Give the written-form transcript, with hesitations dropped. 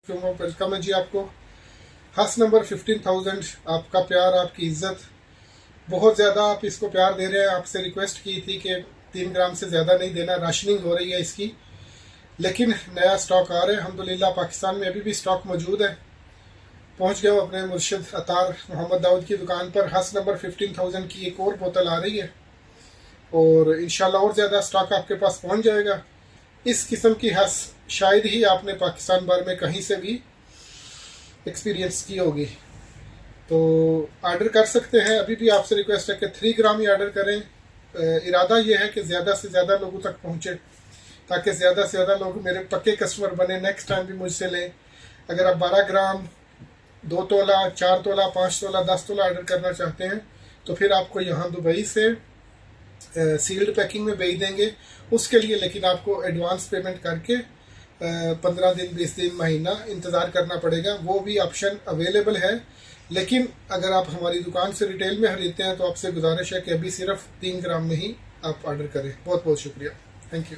क्यों वेलकम है जी आपको। हस नंबर 15,000, आपका प्यार, आपकी इज्जत, बहुत ज़्यादा आप इसको प्यार दे रहे हैं। आपसे रिक्वेस्ट की थी कि 3 ग्राम से ज़्यादा नहीं देना, राशनिंग हो रही है इसकी, लेकिन नया स्टॉक आ रहा है अल्हम्दुलिल्लाह। पाकिस्तान में अभी भी स्टॉक मौजूद है। पहुंच गया हूँ अपने मुर्शिद अतार मोहम्मद दाऊद की दुकान पर। हस नंबर 15,000 की एक और बोतल आ रही है और इंशाल्लाह और ज़्यादा स्टॉक आपके पास पहुंच जाएगा। इस किस्म की हस शायद ही आपने पाकिस्तान भर में कहीं से भी एक्सपीरियंस की होगी। तो ऑर्डर कर सकते हैं। अभी भी आपसे रिक्वेस्ट है कि 3 ग्राम ही ऑर्डर करें। इरादा ये है कि ज़्यादा से ज़्यादा लोगों तक पहुँचे, ताकि ज़्यादा से ज़्यादा लोग मेरे पक्के कस्टमर बने, नेक्स्ट टाइम भी मुझसे लें। अगर आप 12 ग्राम, 2 तोला, 4 तोला, 5 तोला, 10 तोला ऑर्डर करना चाहते हैं तो फिर आपको यहाँ दुबई से सील्ड पैकिंग में भेज देंगे। उसके लिए लेकिन आपको एडवांस पेमेंट करके 15 दिन, 20 दिन, महीना इंतज़ार करना पड़ेगा। वो भी ऑप्शन अवेलेबल है। लेकिन अगर आप हमारी दुकान से रिटेल में खरीदते हैं तो आपसे गुजारिश है कि अभी सिर्फ 3 ग्राम में ही आप ऑर्डर करें। बहुत बहुत शुक्रिया, थैंक यू।